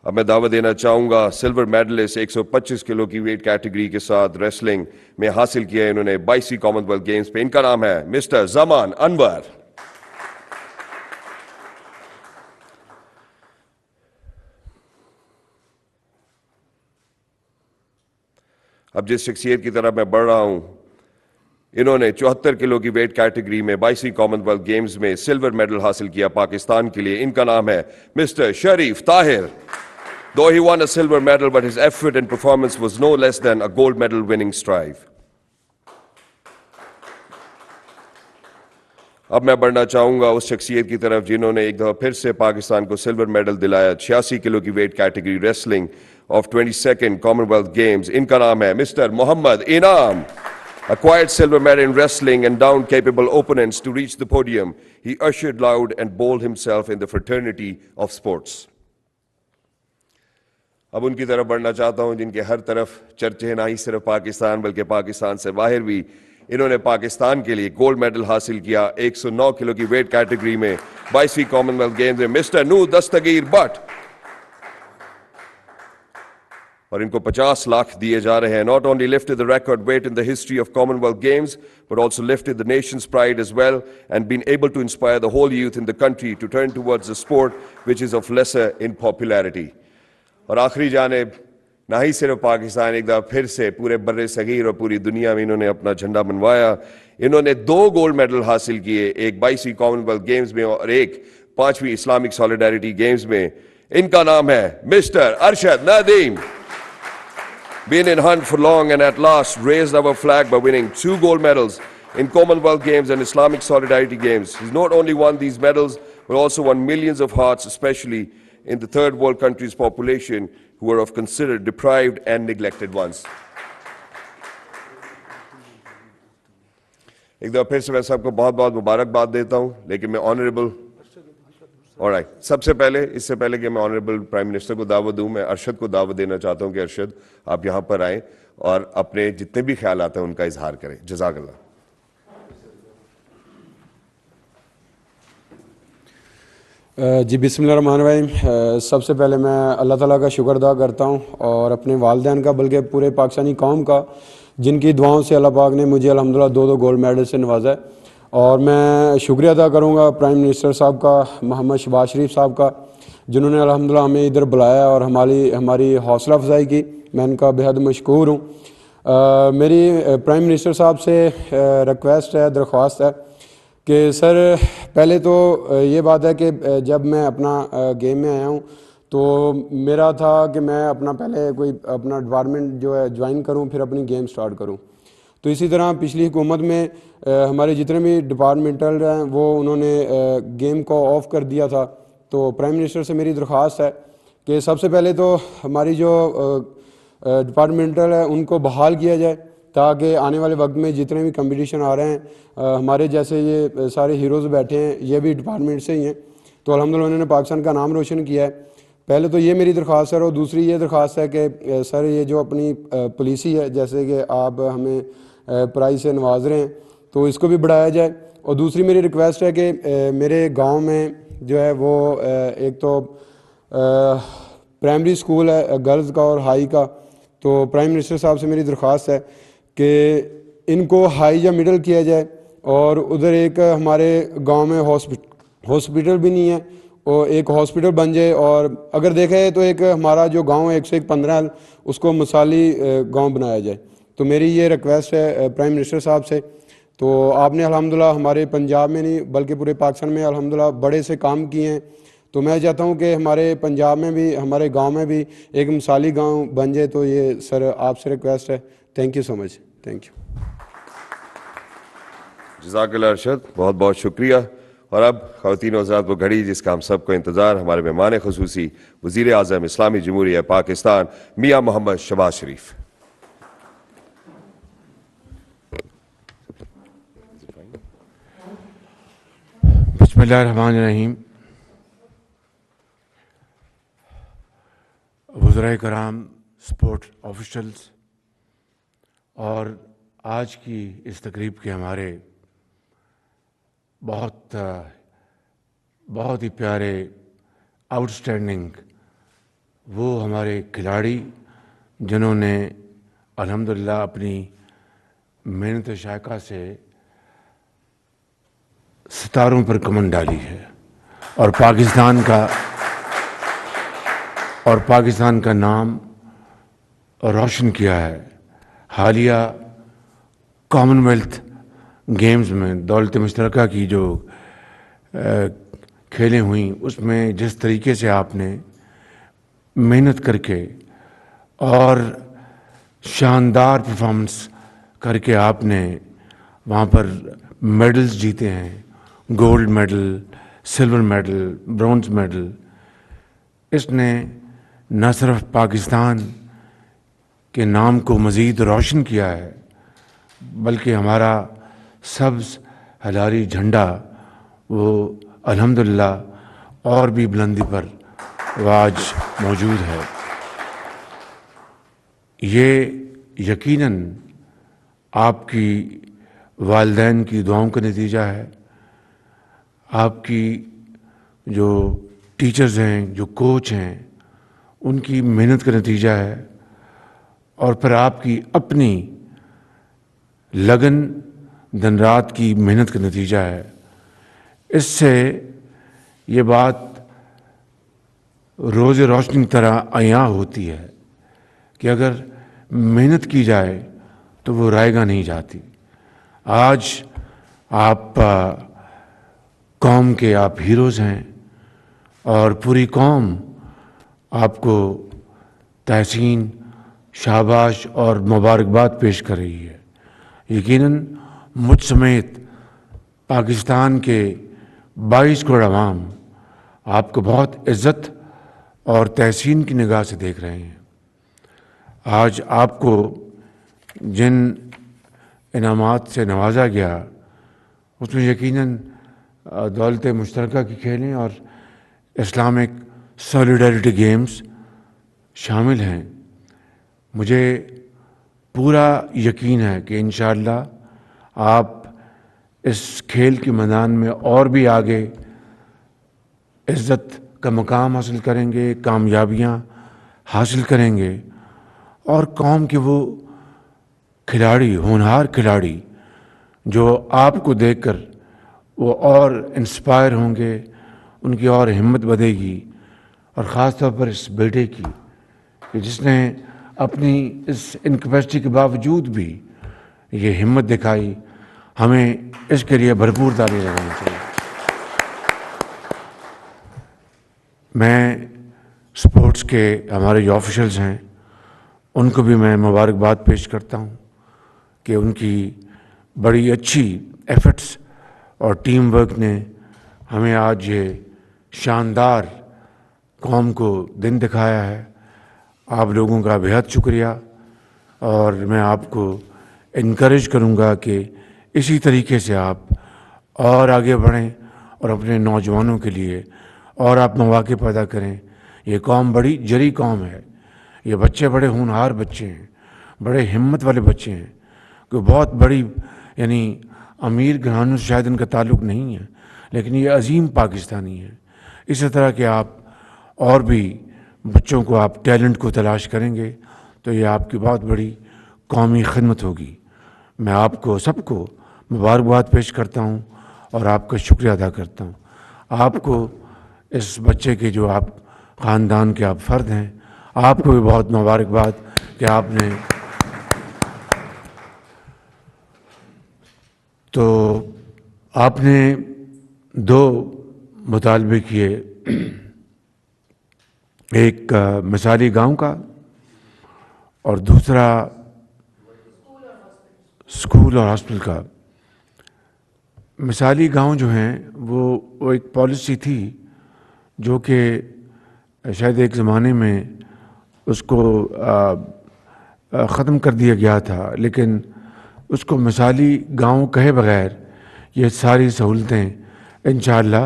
اب میں دعوت دینا چاہوں گا سلور میڈلسٹ 125 کلو کی ویٹ کیٹیگری کے ساتھ ریسلنگ میں حاصل کیا ہے انہوں نے 22ویں کامن ویلتھ گیمز پہ. ان کا نام ہے مسٹر زمان انور. اب جس شخصیت کی طرف میں بڑھ رہا ہوں انہوں نے 74 کلو کی ویٹ کیٹیگری میں 22ویں کامن ویلتھ گیمز میں سلور میڈل حاصل کیا پاکستان کے لیے. ان کا نام ہے Mr Sharif Tahir. Though he won a silver medal, but his effort and performance was no less than a gold medal winning strive. اب میں بڑھنا چاہوں گا اس شخصیت کی طرف جنہوں نے ایک دفعہ پھر سے پاکستان کو سلور میڈل دلایا 86 کلو کی weight category wrestling of 22nd common wealth Games. ان کا نام ہے مسٹر محمد انعام. Acquired silver medal in wrestling and downed capable opponents to reach the podium. He ushered loud and bold himself in the fraternity of sports. اب ان کی طرف بڑھنا چاہتا ہوں جن کے ہر طرف چرچے نہ ہی صرف پاکستان بلکہ پاکستان سے باہر بھی. انہوں نے پاکستان کے لیے گولڈ میڈل حاصل کیا 109 کلو کی ویٹ کیٹیگری میں 22ویں کامن ویلتھ گیمز میں. مسٹر نور دستگیر بٹ. اور ان کو 50 لاکھ دیے جا رہے ہیں. Not only lifted the record weight in the history of Commonwealth Games, but also lifted the nation's pride as well and been able to inspire the whole youth in the country to turn towards a sport which is of lesser in popularity. اور آخری جانب نہ ہی صرف پاکستان ایک دفعہ پھر سے پورے بر صغیر اور پوری دنیا میں انہوں نے اپنا جھنڈا منوایا. انہوں نے 2 گولڈ میڈل حاصل کیے, ایک 22ویں کامن ویلتھ گیمز میں اور ایک 5ویں اسلامک سالیڈیرٹی گیمز میں. ان کا نام ہے Mr Arshad Nadeem. Been in hunt for long and at last raised our flag by winning 2 gold medals in Commonwealth Games and Islamic Solidarity Games. He's not only won these medals, but also won millions of hearts, especially in the third world countries' population who are of considered deprived and neglected ones. ایک دفعہ پھر سے میں سب کو بہت بہت مبارکباد دیتا ہوں, لیکن میں آنریبل سب سے پہلے اس سے پہلے کہ میں آنریبل پرائم منسٹر کو دعوت دوں, میں ارشد کو دعوت دینا چاہتا ہوں کہ ارشد آپ یہاں پر آئیں اور اپنے جتنے بھی خیالات ہیں ان کا اظہار کریں. جزاک اللہ. جی بسم اللہ الرحمن الرحیم. سب سے پہلے میں اللہ تعالیٰ کا شکر ادا کرتا ہوں اور اپنے والدین کا بلکہ پورے پاکستانی قوم کا, جن کی دعاؤں سے اللہ پاک نے مجھے الحمدللہ 2 گولڈ میڈل سے نوازا ہے. اور میں شکریہ ادا کروں گا پرائم منسٹر صاحب کا, محمد شہباز شریف صاحب کا, جنہوں نے الحمدللہ ہمیں ادھر بلایا اور ہماری حوصلہ افزائی کی. میں ان کا بےحد مشکور ہوں. میری پرائم منسٹر صاحب سے ریکویسٹ ہے, درخواست ہے کہ سر پہلے تو یہ بات ہے کہ جب میں اپنا گیم میں آیا ہوں تو میرا تھا کہ میں اپنا پہلے کوئی اپنا ڈپارٹمنٹ جو ہے جوائن کروں, پھر اپنی گیم سٹارٹ کروں. تو اسی طرح پچھلی حکومت میں ہمارے جتنے بھی ڈپارٹمنٹل ہیں وہ انہوں نے گیم کو آف کر دیا تھا. تو پرائم منسٹر سے میری درخواست ہے کہ سب سے پہلے تو ہماری جو ڈپارٹمنٹل ہے ان کو بحال کیا جائے, تاکہ آنے والے وقت میں جتنے بھی کمپٹیشن آ رہے ہیں, ہمارے جیسے یہ سارے ہیروز بیٹھے ہیں یہ بھی ڈپارٹمنٹ سے ہی ہیں. تو الحمدللہ انہوں نے پاکستان کا نام روشن کیا ہے. پہلے تو یہ میری درخواست ہے. اور دوسری یہ درخواست ہے کہ سر یہ جو اپنی پالیسی ہے, جیسے کہ آپ ہمیں پرائز سے نواز رہے ہیں, تو اس کو بھی بڑھایا جائے. اور دوسری میری ریکویسٹ ہے کہ میرے گاؤں میں جو ہے وہ ایک تو پرائمری اسکول ہے گرلز کا اور ہائی کا. تو پرائم منسٹر صاحب سے میری درخواست ہے کہ ان کو ہائی یا مڈل کیا جائے. اور ادھر ایک ہمارے گاؤں میں ہاسپٹل بھی نہیں ہے, اور ایک ہاسپٹل بن جائے. اور اگر دیکھا جائے تو ایک ہمارا جو گاؤں ہے 115 اس کو مثالی گاؤں بنایا جائے. تو میری یہ ریکویسٹ ہے پرائم منسٹر صاحب سے. تو آپ نے الحمدللہ ہمارے پنجاب میں نہیں بلکہ پورے پاکستان میں الحمدللہ بڑے سے کام کیے ہیں. تو میں چاہتا ہوں کہ ہمارے پنجاب میں بھی ہمارے گاؤں میں بھی ایک مثالی گاؤں بن جائے. تو یہ سر آپ سے ریکویسٹ ہے. Thank you so much. Thank you. جزاک اللہ ارشد, بہت بہت شکریہ. اور اب خواتین و حضرات وہ گھڑی جس کا ہم سب کو انتظار, ہمارے مہمان خصوصی وزیر اعظم اسلامی جمہوریہ پاکستان میاں محمد شہباز شریف. بسم اللہ الرحمن الرحیم. وزرائے کرام, سپورٹ آفیشلز, اور آج کی اس تقریب کے ہمارے بہت ہی پیارے آؤٹ اسٹینڈنگ وہ ہمارے کھلاڑی جنہوں نے الحمدللہ اپنی محنت شائقہ سے ستاروں پر کمند ڈالی ہے اور پاکستان کا نام روشن کیا ہے. حالیہ کامن ویلتھ گیمز میں دولت مشترکہ کی جو کھیلیں ہوئیں اس میں جس طریقے سے آپ نے محنت کر کے اور شاندار پرفارمنس کر کے آپ نے وہاں پر میڈلز جیتے ہیں، gold medal, silver medal, bronze medal, اس نے نہ صرف پاکستان کے نام کو مزید روشن کیا ہے بلکہ ہمارا سبز ہلالی جھنڈا وہ الحمدللہ اور بھی بلندی پر وہ آج موجود ہے. یہ یقیناً آپ کی والدین کی دعاؤں کا نتیجہ ہے، آپ کی جو ٹیچرز ہیں، جو کوچ ہیں، ان کی محنت کا نتیجہ ہے، اور پھر آپ کی اپنی لگن دن رات کی محنت کا نتیجہ ہے. اس سے یہ بات روز روشنی کی طرح عیاں ہوتی ہے کہ اگر محنت کی جائے تو وہ رائے گاہ نہیں جاتی. آج آپ قوم کے آپ ہیروز ہیں اور پوری قوم آپ کو تحسین، شاباش اور مبارکباد پیش کر رہی ہے. یقیناً مجھ سمیت پاکستان کے 22 کروڑ عوام آپ کو بہت عزت اور تحسین کی نگاہ سے دیکھ رہے ہیں. آج آپ کو جن انعامات سے نوازا گیا اس میں یقیناً دولت مشترکہ کی کھیلیں اور اسلامک سولیڈیرٹی گیمز شامل ہیں. مجھے پورا یقین ہے کہ انشاءاللہ آپ اس کھیل کے میدان میں اور بھی آگے عزت کا مقام حاصل کریں گے، کامیابیاں حاصل کریں گے، اور قوم کے وہ کھلاڑی، ہونہار کھلاڑی جو آپ کو دیکھ کر وہ اور انسپائر ہوں گے، ان کی اور ہمت بڑھے گی. اور خاص طور پر اس بیٹے کی کہ جس نے اپنی اس انکیپیسٹی کے باوجود بھی یہ ہمت دکھائی، ہمیں اس کے لیے بھرپور تالی لگانی چاہیے. میں سپورٹس کے ہمارے جو آفیشلز ہیں ان کو بھی میں مبارکباد پیش کرتا ہوں کہ ان کی بڑی اچھی ایفرٹس اور ٹیم ورک نے ہمیں آج یہ شاندار قوم کو دن دکھایا ہے. آپ لوگوں کا بہت شکریہ، اور میں آپ کو انکریج کروں گا کہ اسی طریقے سے آپ اور آگے بڑھیں اور اپنے نوجوانوں کے لیے اور آپ مواقع پیدا کریں. یہ قوم بڑی جری قوم ہے، یہ بچے بڑے ہونہار بچے ہیں، بڑے ہمت والے بچے ہیں، کہ بہت بڑی یعنی امیر گھرانوں سے شاید ان کا تعلق نہیں ہے، لیکن یہ عظیم پاکستانی ہیں. اسی طرح کہ آپ اور بھی بچوں کو آپ ٹیلنٹ کو تلاش کریں گے تو یہ آپ کی بہت بڑی قومی خدمت ہوگی. میں آپ کو سب کو مبارکباد پیش کرتا ہوں اور آپ کا شکریہ ادا کرتا ہوں. آپ کو اس بچے کے جو آپ خاندان کے آپ فرد ہیں، آپ کو بھی بہت مبارکباد کہ آپ نے 2 مطالبے کیے، ایک مثالی گاؤں کا اور دوسرا اسکول اور ہاسپٹل کا. مثالی گاؤں جو ہیں وہ ایک پالیسی تھی جو کہ شاید ایک زمانے میں اس کو ختم کر دیا گیا تھا، لیکن اس کو مثالی گاؤں کہے بغیر یہ ساری سہولتیں انشاءاللہ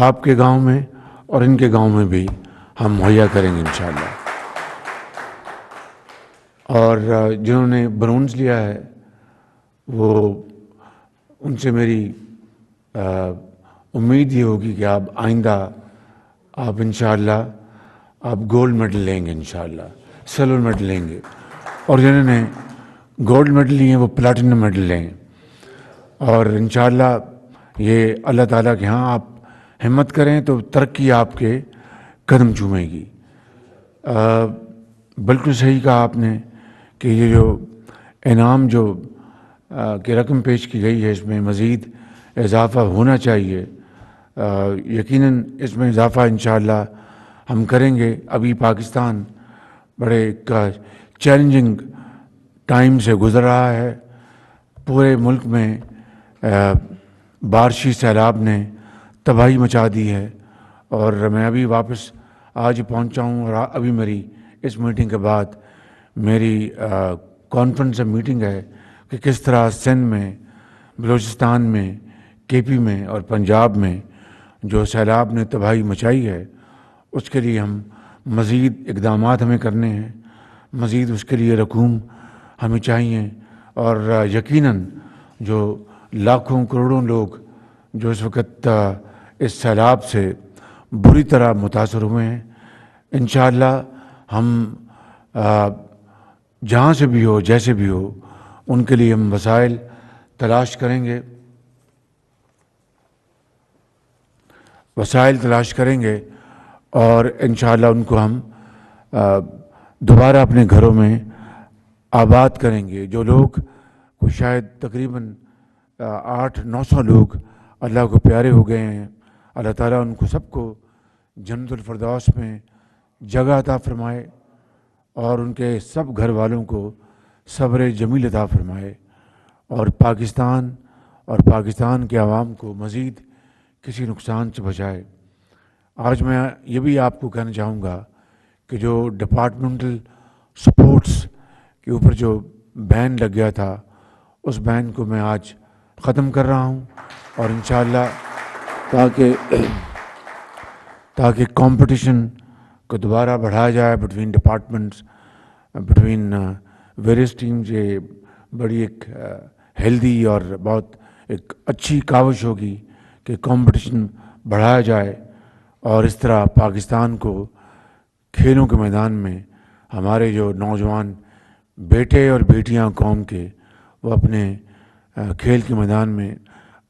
آپ کے گاؤں میں اور ان کے گاؤں میں بھی ہم مہیا کریں گے انشاءاللہ. اور جنہوں نے برونز لیا ہے وہ ان سے میری امید یہ ہوگی کہ آپ آئندہ آپ انشاءاللہ آپ گولڈ میڈل لیں گے انشاءاللہ, سلور میڈل لیں گے, اور جنہوں نے گولڈ میڈل لیے ہیں وہ پلاٹینم میڈل لیں گے, اور انشاءاللہ یہ اللہ تعالیٰ کے ہاں آپ ہمت کریں تو ترقی آپ کے قدم چومے گی. بالکل صحیح کہا آپ نے کہ یہ جو انعام جو کہ رقم پیش کی گئی ہے اس میں مزید اضافہ ہونا چاہیے. یقیناً اس میں اضافہ انشاءاللہ ہم کریں گے. ابھی پاکستان بڑے ایک چیلنجنگ ٹائم سے گزر رہا ہے. پورے ملک میں بارشی سیلاب نے تباہی مچا دی ہے, اور میں ابھی واپس آج پہنچا ہوں, اور ابھی میری اس میٹنگ کے بعد میری کانفرنس میٹنگ ہے کہ کس طرح سندھ میں, بلوچستان میں, کے پی میں اور پنجاب میں جو سیلاب نے تباہی مچائی ہے اس کے لیے ہم مزید اقدامات ہمیں کرنے ہیں, مزید اس کے لیے رقوم ہمیں چاہیے. اور یقیناً جو لاکھوں کروڑوں لوگ جو اس وقت اس سیلاب سے بری طرح متاثر ہوئے ہیں, انشاءاللہ ہم جہاں سے بھی ہو جیسے بھی ہو ان کے لیے ہم وسائل تلاش کریں گے, اور انشاءاللہ ان کو ہم دوبارہ اپنے گھروں میں آباد کریں گے. جو لوگ کو شاید تقریباً 800-900 لوگ اللہ کو پیارے ہو گئے ہیں, اللہ تعالیٰ ان کو سب کو جنت الفردوس میں جگہ عطا فرمائے, اور ان کے سب گھر والوں کو صبر جمیل عطا فرمائے, اور پاکستان کے عوام کو مزید کسی نقصان سے بچائے. آج میں یہ بھی آپ کو کہنا چاہوں گا کہ جو ڈپارٹمنٹل سپورٹس کے اوپر جو بین لگ گیا تھا اس بین کو میں آج ختم کر رہا ہوں, اور انشاءاللہ تاکہ کمپٹیشن کو دوبارہ بڑھایا جائے between departments, between various teams. یہ بڑی ایک ہیلدی اور بہت ایک اچھی کاوش ہوگی کہ کمپٹیشن بڑھایا جائے, اور اس طرح پاکستان کو کھیلوں کے میدان میں ہمارے جو نوجوان بیٹے اور بیٹیاں قوم کے وہ اپنے کھیل کے میدان میں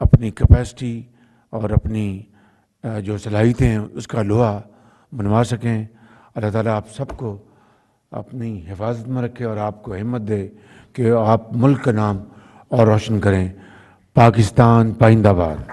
اپنی کیپیسٹی اور اپنی جو صلاحیتیں ہیں اس کا لوہا منوا سکیں. اللہ تعالیٰ آپ سب کو اپنی حفاظت میں رکھے اور آپ کو ہمت دے کہ آپ ملک کا نام اور روشن کریں. پاکستان پائندہ باد.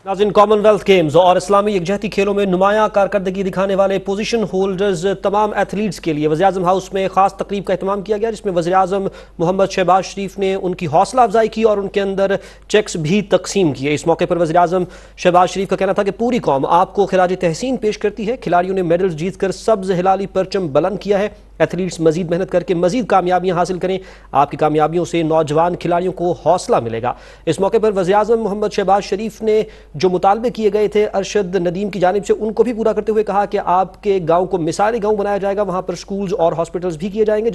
ناظرین، کامن ویلتھ گیمز اور اسلامی یکجہتی کھیلوں میں نمایاں کارکردگی دکھانے والے پوزیشن ہولڈرز تمام ایتھلیٹس کے لیے وزیراعظم ہاؤس میں خاص تقریب کا اہتمام کیا گیا، جس میں وزیراعظم محمد شہباز شریف نے ان کی حوصلہ افزائی کی اور ان کے اندر چیکس بھی تقسیم کیے. اس موقع پر وزیراعظم شہباز شریف کا کہنا تھا کہ پوری قوم آپ کو خراج تحسین پیش کرتی ہے. کھلاڑیوں نے میڈلز جیت کر سبز ہلالی پرچم بلند کیا ہے. ایتھلیٹس مزید محنت کر کے مزید کامیابیاں حاصل کریں. آپ کی کامیابیوں سے نوجوان کھلاڑیوں کو حوصلہ ملے گا. اس موقع پر وزیراعظم محمد شہباز شریف نے جو مطالبے کیے گئے تھے ارشد ندیم کی جانب سے ان کو بھی پورا کرتے ہوئے کہا کہ آپ کے گاؤں کو مثالی گاؤں بنایا جائے گا، وہاں پر سکولز اور ہاسپٹلز بھی کیے جائیں گے.